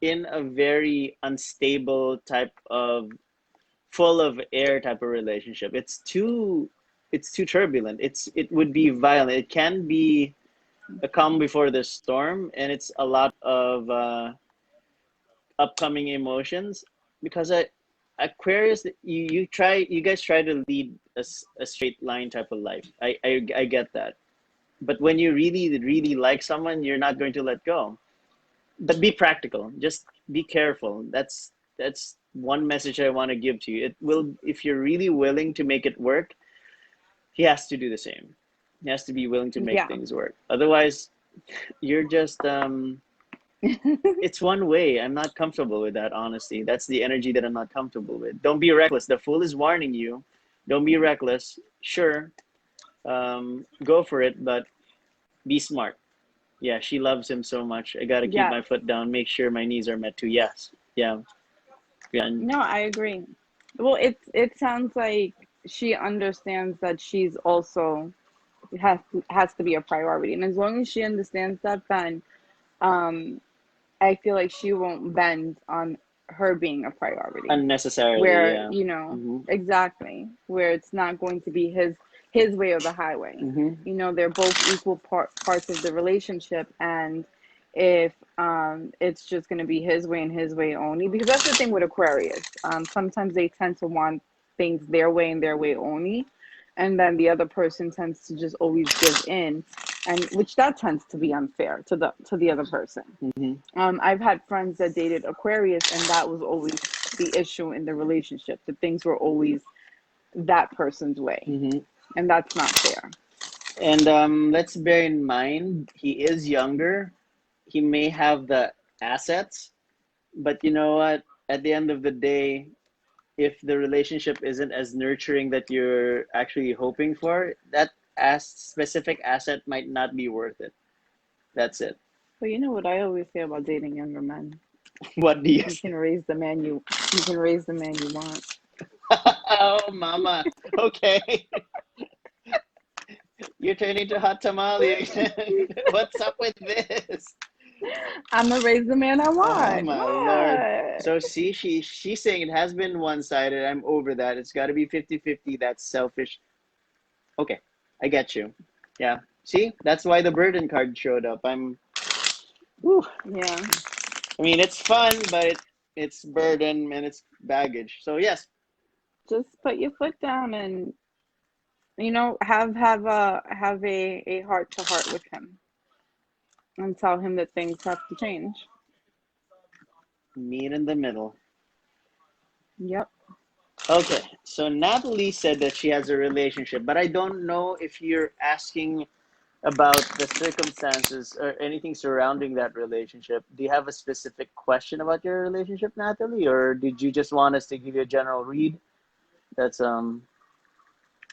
in a very unstable type of full of air type of relationship. It's too turbulent. It would be violent. It can be a calm before the storm, and it's a lot of upcoming emotions because Aquarius, you guys try to lead a straight line type of life. I get that, but when you really like someone, you're not going to let go. But be practical. Just be careful. That's one message I want to give to you. It will, if you're really willing to make it work, he has to do the same. He has to be willing to make Yeah. things work. Otherwise, you're just it's one way. I'm not comfortable with that, honestly. That's the energy that I'm not comfortable with. Don't be reckless. The fool is warning you. Don't be reckless. Sure, go for it, but be smart. Yeah, she loves him so much. I gotta keep Yes. my foot down, make sure my knees are met too. Yes. Yeah. Yeah. No, I agree. Well, it sounds like she understands that she's also has to be a priority, and as long as she understands that, then um, I feel like she won't bend on her being a priority. Unnecessarily, Where yeah. Mm-hmm. exactly, where it's not going to be his way or the highway. Mm-hmm. They're both equal parts of the relationship, and if it's just going to be his way and his way only, because that's the thing with Aquarius. Sometimes they tend to want things their way and their way only, and then the other person tends to just always give in, and which that tends to be unfair to the other person. Mm-hmm. I've had friends that dated Aquarius, and that was always the issue in the relationship. That things were always that person's way, Mm-hmm. and that's not fair. And let's bear in mind he is younger. He may have the assets, but you know what? At the end of the day, if the relationship isn't as nurturing that you're actually hoping for, that specific asset might not be worth it. That's it. But you know what I always say about dating younger men? What do you You say? can raise the man you can raise the man you want. Oh, mama. Okay. You're turning to hot tamale again. What's up with this? I'm gonna raise the man I Oh want. my lord. What? So see, she's saying it has been one-sided. I'm over that. It's got to be 50-50. That's selfish. Okay. I get you. Yeah. See? That's why the burden card showed up. Whew. Yeah. I mean, it's fun, but it's burden and it's baggage. So yes. Just put your foot down and have a heart to heart with him and tell him that things have to change. Meet in the middle. Yep. Okay, so Natalie said that she has a relationship, but I don't know if you're asking about the circumstances or anything surrounding that relationship. Do you have a specific question about your relationship, Natalie, or did you just want us to give you a general read? That's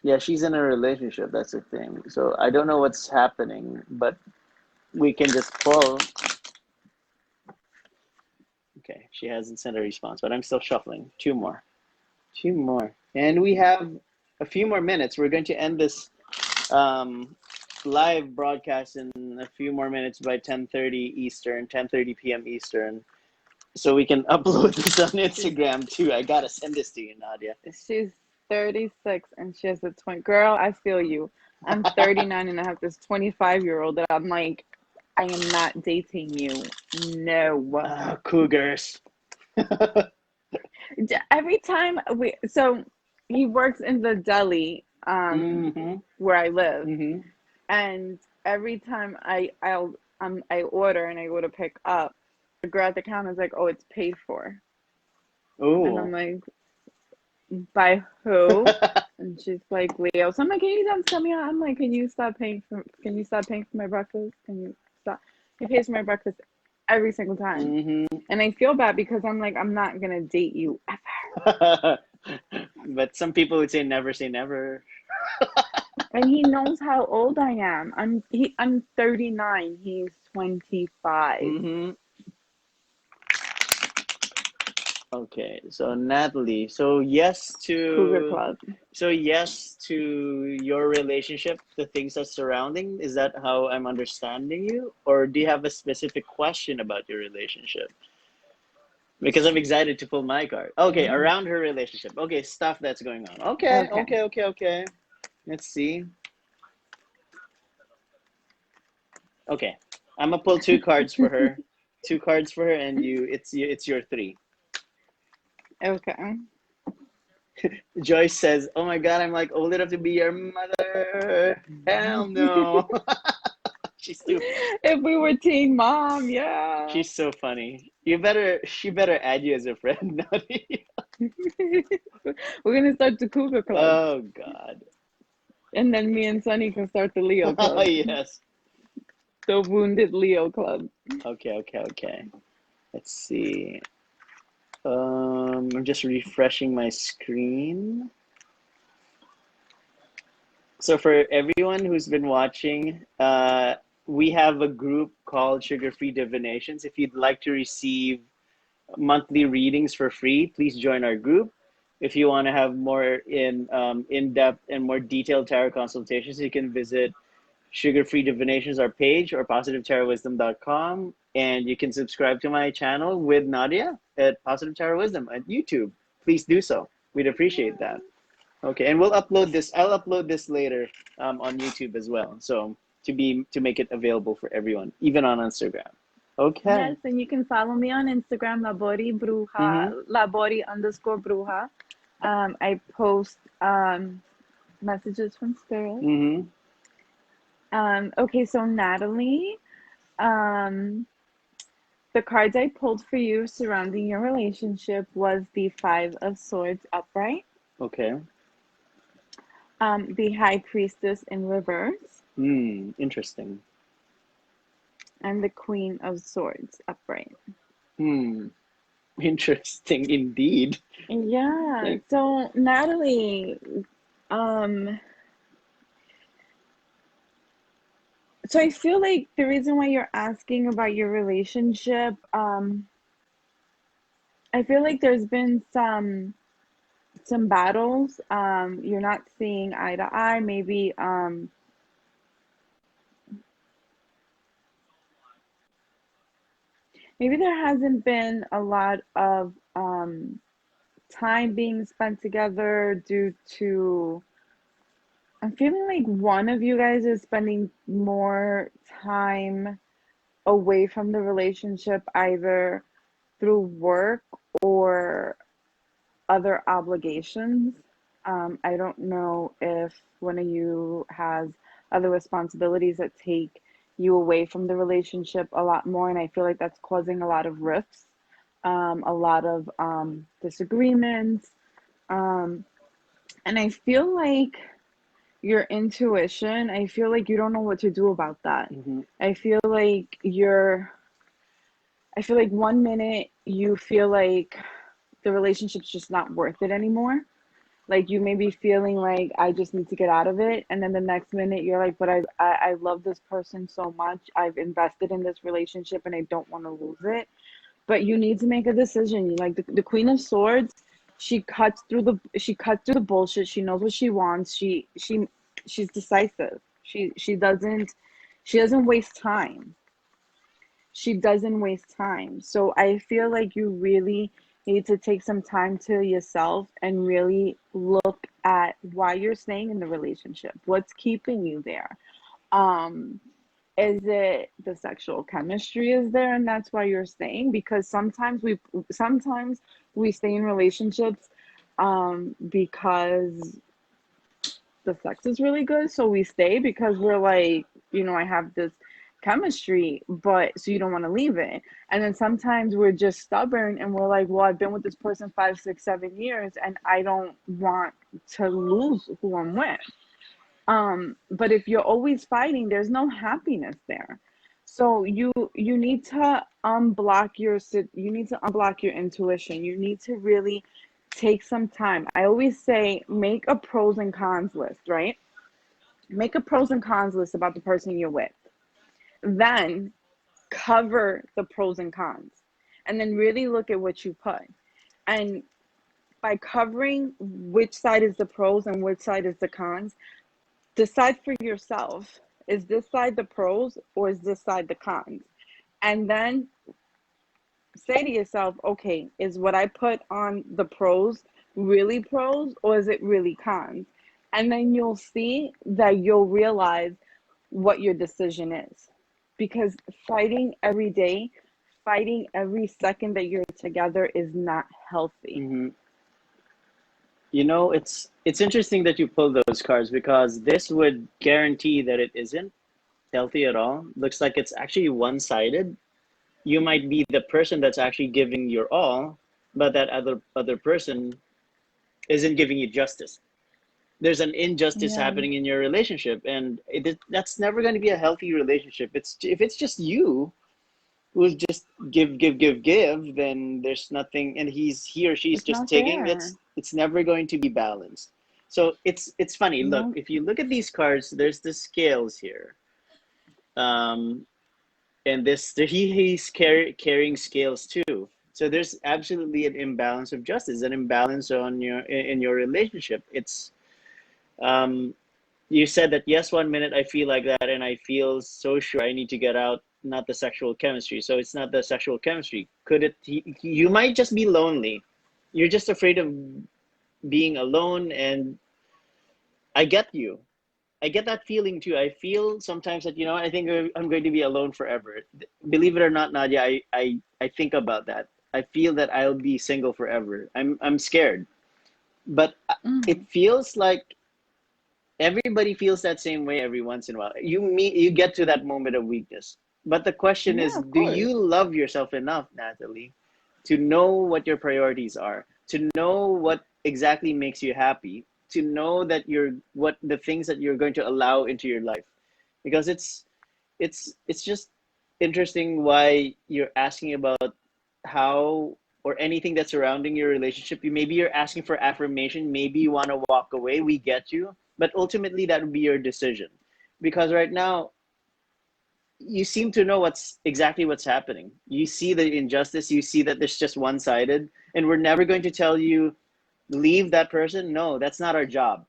yeah, she's in a relationship. That's the thing. So I don't know what's happening, but we can just pull. Okay, she hasn't sent a response, but I'm still shuffling. Two more. Two more. And we have a few more minutes. We're going to end this um, live broadcast in a few more minutes by 10:30 Eastern, 10:30 p.m. Eastern. So we can upload this on She's Instagram too. I gotta send this to you, Nadia. she's 36 and she has a 20. Girl, I feel you. I'm 39 and I have this 25-year-old that I'm like, I am not dating you. No. Cougars. Every time so he works in the deli. Mm-hmm. where I live. Mm-hmm. And every time I order and I go to pick up, the girl at the counter is like, "Oh, it's paid for," and I'm Oh. like, "By who?" And she's like, "Leo." So I'm like, "Can you just tell me?" I'm like, Can you stop paying for my breakfast? Can you stop?" He pays for my breakfast every single time, Mm-hmm. and I feel bad because I'm like, I'm not gonna date you ever. But some people would say never. And he knows how old I am. I'm 39. He's 25. Mm-hmm. Okay, so Natalie, Cougar Club. so yes to your relationship, the things that's surrounding. Is that how I'm understanding you, or do you have a specific question about your relationship? Because I'm excited to pull my card. Okay, Mm. around her relationship. Okay, stuff that's going on. Okay, Okay. okay, okay, okay. Let's see. Okay, I'm gonna pull two cards for her. Two cards for her, and it's your three. Okay. Joyce says, "Oh my God, I'm like old enough to be your mother." Hell no. She's too. If we were teen mom, yeah. She's so funny. She better add you as a friend, Nutty. We're gonna start the Cougar Club. Oh God. And then me and Sunny can start the Leo Oh Club. yes. The Wounded Leo Club. Okay, okay, okay. Let's see. I'm just refreshing my screen. So for everyone who's been watching, we have a group called Sugar Free Divinations. If you'd like to receive monthly readings for free, please join our group. If you want to have more in-depth and more detailed tarot consultations, you can visit Sugar Free Divinations, our page, or positivetarotwisdom.com. And you can subscribe to my channel with Nadia at Positive Tarot Wisdom at YouTube. Please do so. We'd appreciate that. Okay, and we'll upload this. I'll upload this later on YouTube as well. So to make it available for everyone, even on Instagram. Okay. Yes, and you can follow me on Instagram, Mm-hmm. labori_bruja. I post messages from spirit. Mm-hmm. Okay, so Natalie, um, the cards I pulled for you surrounding your relationship was the Five of Swords upright, Okay. the High Priestess in reverse, Interesting. and the Queen of Swords upright. Hmm. Interesting indeed. Yeah, Like, so Natalie, um, so I feel like the reason why you're asking about your relationship, I feel like there's been some battles. You're not seeing eye to eye. Maybe there hasn't been a lot of time being spent together due to. I'm feeling like one of you guys is spending more time away from the relationship, either through work or other obligations. I don't know if one of you has other responsibilities that take you away from the relationship a lot more, and I feel like that's causing a lot of rifts, a lot of disagreements, um, and I feel like your intuition. I feel like you don't know what to do about that. mm-hmm. I feel like you're. I feel like one minute you feel like the relationship's just not worth it anymore. Like you may be feeling like I just need to get out of it, and then the next minute you're like, but I love this person so much. I've invested in this relationship, and I don't want to lose it. But you need to make a decision. Like the Queen of Swords, she cuts through the bullshit. She knows what she wants. She's decisive. She doesn't waste time. She doesn't waste time. So I feel like you really need to take some time to yourself and really look at why you're staying in the relationship. What's keeping you there? Um, is it the sexual chemistry is there and that's why you're staying? Because sometimes we stay in relationships because the sex is really good, so we stay because we're like, I have this chemistry, but so you don't want to leave it. And then sometimes we're just stubborn and we're like, well, I've been with this person 5, 6, 7 years and I don't want to lose who I'm with. But if you're always fighting, there's no happiness there. So you need to unblock your intuition. You need to really take some time. I always say make a pros and cons list, right? Make a pros and cons list about the person you're with. Then cover the pros and cons. And then really look at what you put. And by covering which side is the pros and which side is the cons, decide for yourself, is this side the pros or is this side the cons? And then say to yourself, okay, is what I put on the pros really pros or is it really cons? And then you'll see that you'll realize what your decision is. Because fighting every day, fighting every second that you're together is not healthy. Mm-hmm. It's interesting that you pull those cards because this would guarantee that it isn't healthy at all. Looks like it's actually one-sided. You might be the person that's actually giving your all, but that other person isn't giving you justice. There's an injustice Yeah, happening in your relationship, and that's never going to be a healthy relationship. If it's just you who's just give, then there's nothing, and he or she's it's just not taking. there. It's never going to be balanced. So it's funny. Look, No, if you look at these cards, there's the scales here. Um, and he's carrying scales too. So there's absolutely an imbalance of justice, an imbalance in your relationship. It's um, you said that yes, 1 minute I feel like that, and I feel so sure I need to get out. Not the sexual chemistry. So it's not the sexual chemistry. Could it? You might just be lonely. You're just afraid of being alone, and I get you. I get that feeling too. I feel sometimes that I think I'm going to be alone forever. Believe it or not, Nadia, I think about that. I feel that I'll be single forever. I'm scared, but mm, it feels like everybody feels that same way every once in a while. You get to that moment of weakness. But the question yeah, is, of do course. you love yourself enough, Natalie, to know what your priorities are, to know what exactly makes you happy, to know that what the things that you're going to allow into your life? Because it's just interesting why you're asking about how or anything that's surrounding your relationship. Maybe you're asking for affirmation, maybe you want to walk away, we get you, but ultimately that would be your decision. Because right now you seem to know what's happening. You see the injustice, you see that there's just one-sided, and we're never going to tell you leave that person. No, that's not our job.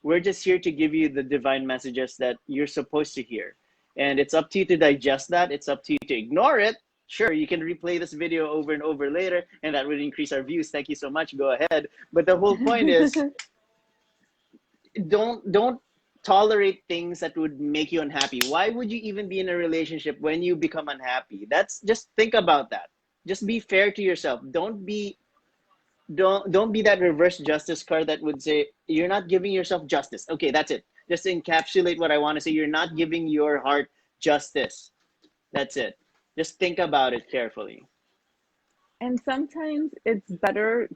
We're just here to give you the divine messages that you're supposed to hear. And it's up to you to digest that. It's up to you to ignore it. Sure, you can replay this video over and over later, and that would increase our views. Thank you so much. Go ahead. But the whole point is don't tolerate things that would make you unhappy. Why would you even be in a relationship when you become unhappy? That's just think about that. Just be fair to yourself. Don't be that reverse justice card that would say you're not giving yourself justice. Okay, that's it. Just to encapsulate what I want to say, you're not giving your heart justice. That's it. Just think about it carefully. And to sometimes it's better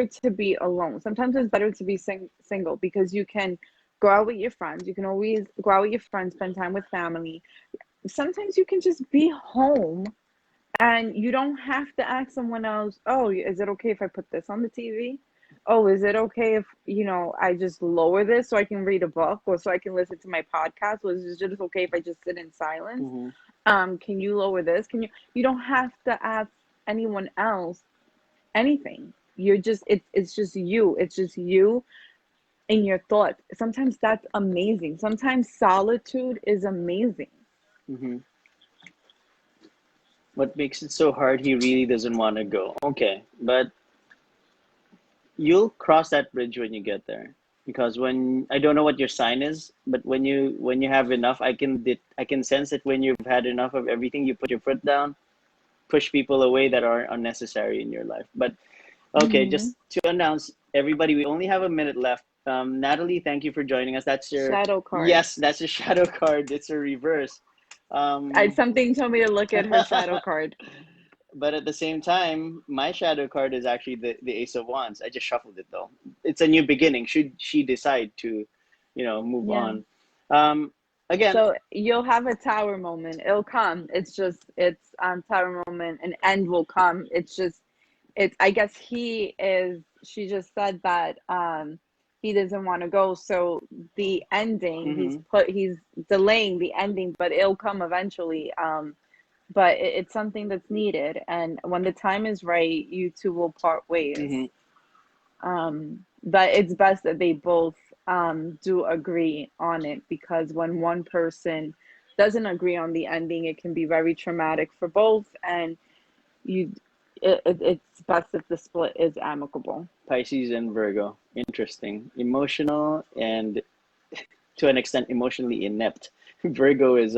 to be alone. Sometimes it's better to be single because you can go out with your friends. You can always go out with your friends, spend time with family. Sometimes you can just be home and you don't have to ask someone else, oh, is it okay if I put this on the TV? Oh, is it okay if, I just lower this so I can read a book or so I can listen to my podcast? Or is it just okay if I just sit in silence? Mm-hmm. Can you lower this? You don't have to ask anyone else anything. It's just you. It's just you and your thoughts. Sometimes that's amazing. Sometimes solitude is amazing. Mm-hmm. What makes it so hard? He really doesn't want to go. Okay, but you'll cross that bridge when you get there. Because when I don't know what your sign is, but when you have enough, I can sense that when you've had enough of everything, you put your foot down, push people away that are unnecessary in your life. But Okay, Mm-hmm. just to announce, everybody, we only have a minute left. Natalie, thank you for joining us. That's your, Shadow card. yes, that's your shadow card. It's a reverse. I Um, something told me to look at her shadow card. but at the same time, my shadow card is actually the Ace of Wands. I just shuffled it though. It's a new beginning. Should she decide to, move Yeah. on? Um, again, So you'll have a tower moment. It'll come. It's tower moment. An end will come. It's just it's I guess he is she just said that he doesn't want to go. So the ending mhm, he's delaying the ending, but it'll come eventually. But it's something that's needed, and when the time is right, you two will part ways. mhm, But it's best that they both do agree on it, because when one person doesn't agree on the ending, it can be very traumatic for both, and you it's best if the split is amicable. Pisces and Virgo. Interesting. Emotional and to an extent emotionally inept. Virgo is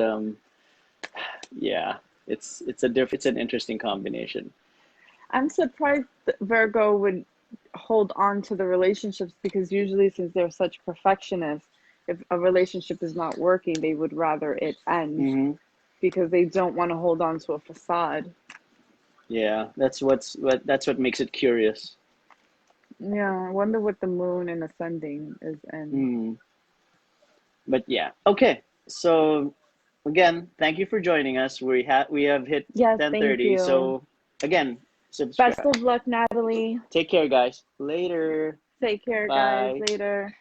yeah, it's an interesting combination. I'm surprised that Virgo would hold on to the relationships, because usually, since they're such perfectionists, if a relationship is not working, they would rather it end, Hmm. because they don't want to hold on to a facade. Yeah, that's what makes it curious. Yeah, I wonder what the moon and ascending is in. Mm. But yeah, okay. So again, thank you for joining us. We have hit Yes, thank 10:30. you. So again, Best subscribe. of luck, Natalie. Take care, guys. Later. Take care, guys. Bye. Later.